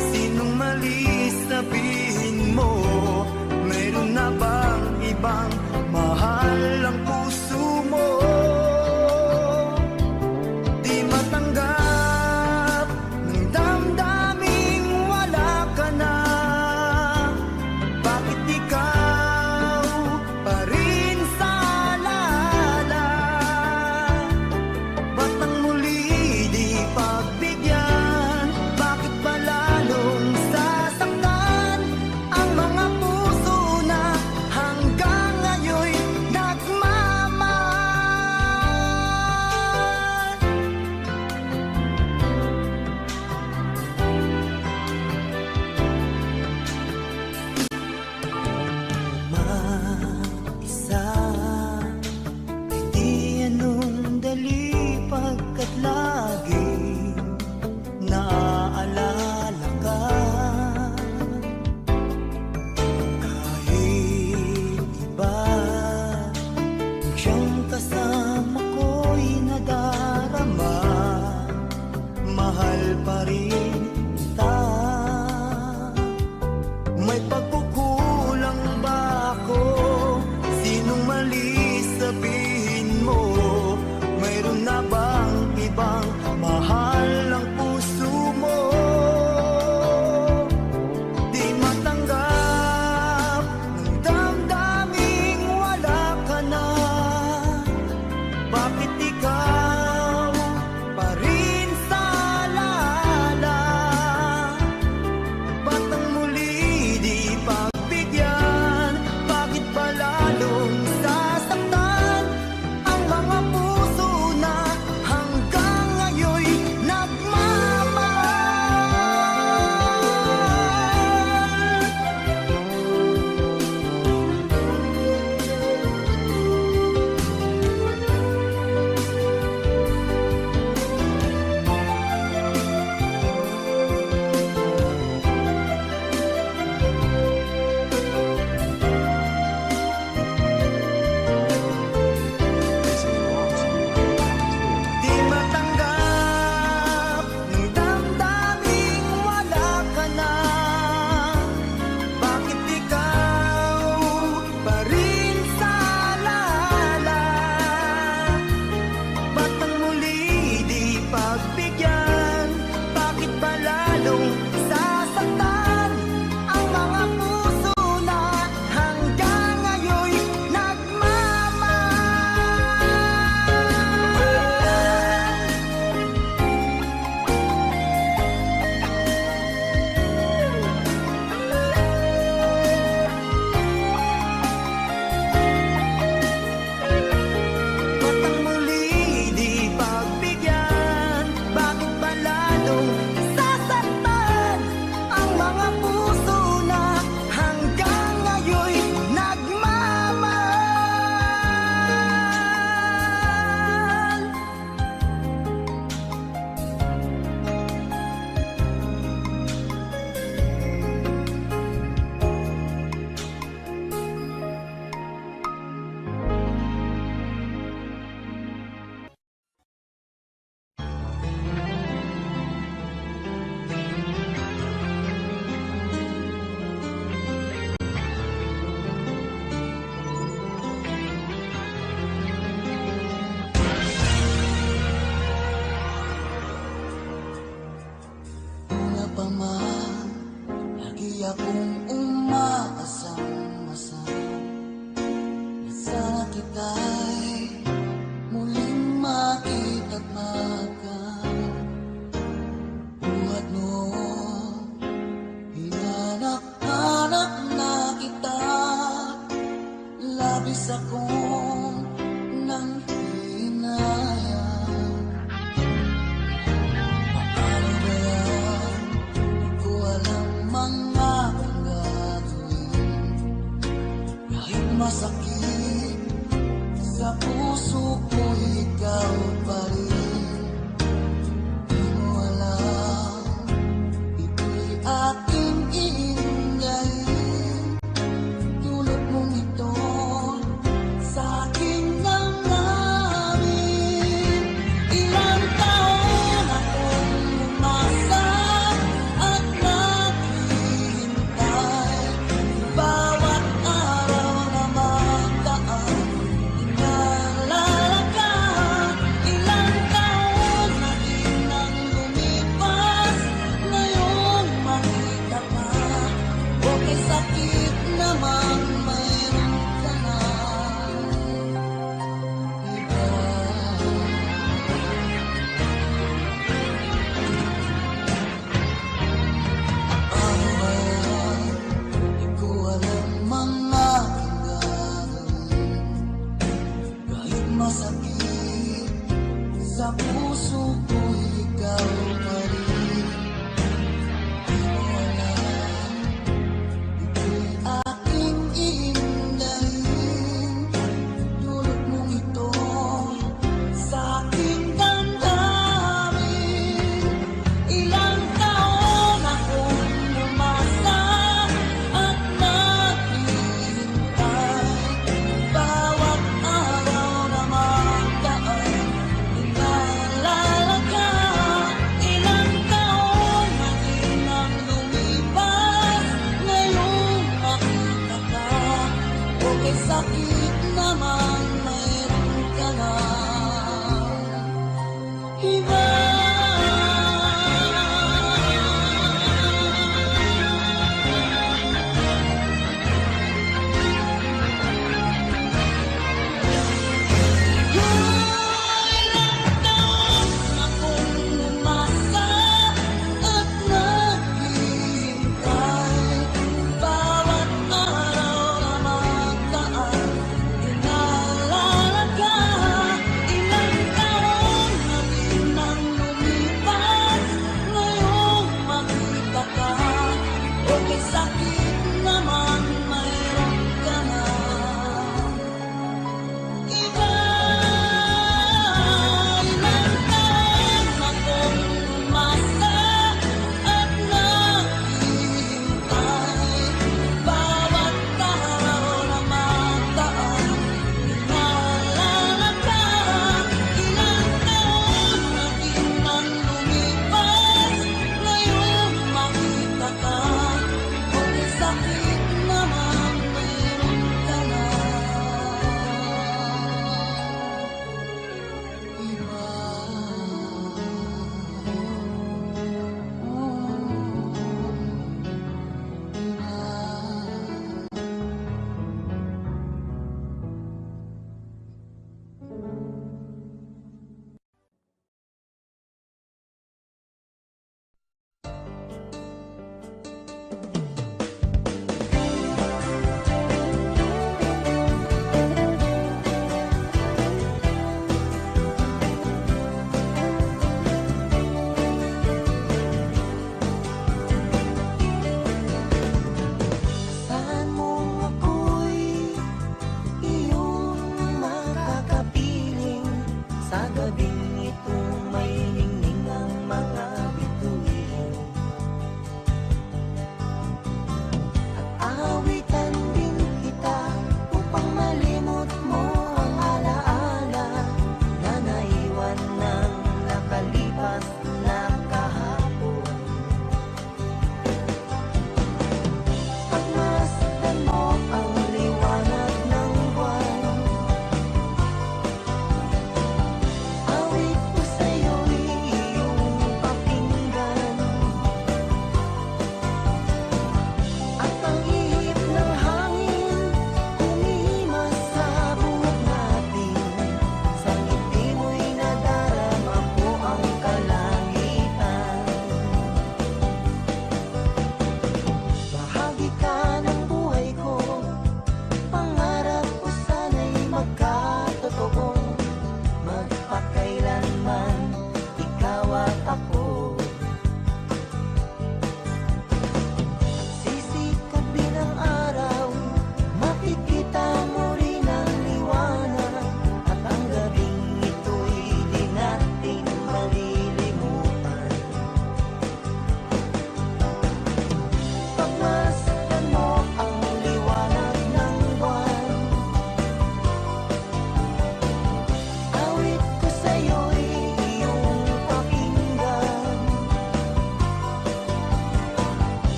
Sinong mali sabihin mo? Mayroon na bang ibang mahal ang puso mo? Di matanggap ng damdaming wala ka na. Bakit ikaw pa rin sa alala? Ba't nang muli di pagbigyan? Bakit pa lalong sasaktan ang mga puso na hanggang ngayon'y nagmamahal? Mag-isa ay di anong dali pagkat laging naaalala ka. Kahit iba kung siyang kasama ko'y nadarama, mahal pa rin kita. May pagkukulang ba ako? Sinong mali sabihin mo? Mayroon na bang ibang mahal ang puso mo? Di matanggap ng damdaming wala ka na. Bakit ikaw pa rin sa alala? puso ko'y ikaw pa rin. Di mo alam, ito'y aking iindahin. Dulot mong ito sa aking damdamin. Ilang taon akong umasa at naghihintay. Bawat araw na magdaan, inaalala ka. Ilang taon na din ang lumipas, ngayong makita ka. Okay, sakit naman, mayroon ka na iba. Ilang taon akong umasa at naghihintay. Bawat araw na magdaan, inaalala ka. Ilang taon na din ang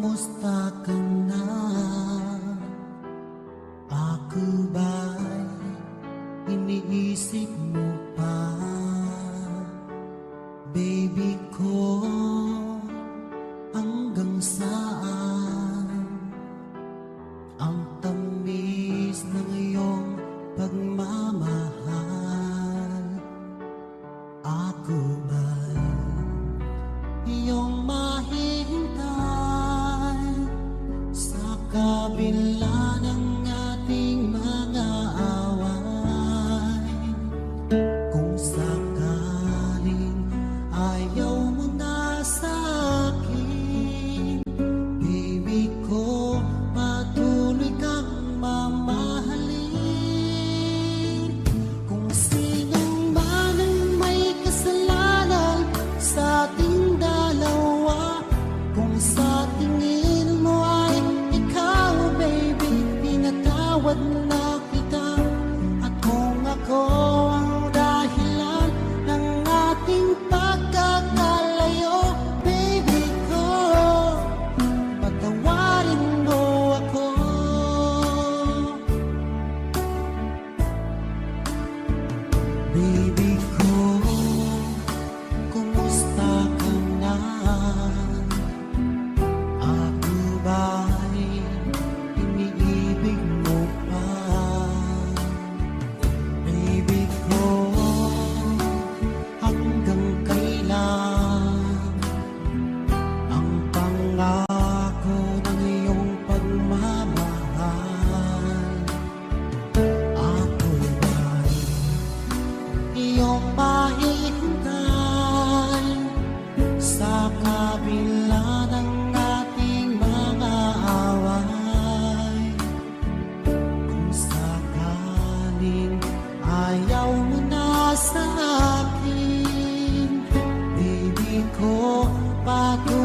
kumusta ka na? Ako ba'y iniisip mo pa? Baby ko, hanggang saan ang tamis ng iyong pagmamahal? Ako ba'y iyong mahihintay sa kabila ng ating mga away? Kung sakaling ayaw mo na sa akin, baby ko, patuloy kang mamahalin. Kung sino man ang may kasalanan sa ating dalawa, kung sa tingin mo ay ikaw, baby, pinatawad na kita. At kung ako ang dahilan ng ating pagkakalayo, baby ko, patawarin mo ako. Baby ko, kumusta ka na? Ako ba'y iniibig mo pa? Baby ko, hanggang kailan ang pangako ng iyong pagmamahal? Ako ba'y iyong mahihintay sa kabila ng ating mga away? Kung sakaling ayaw mo na sa akin, baby ko, patuloy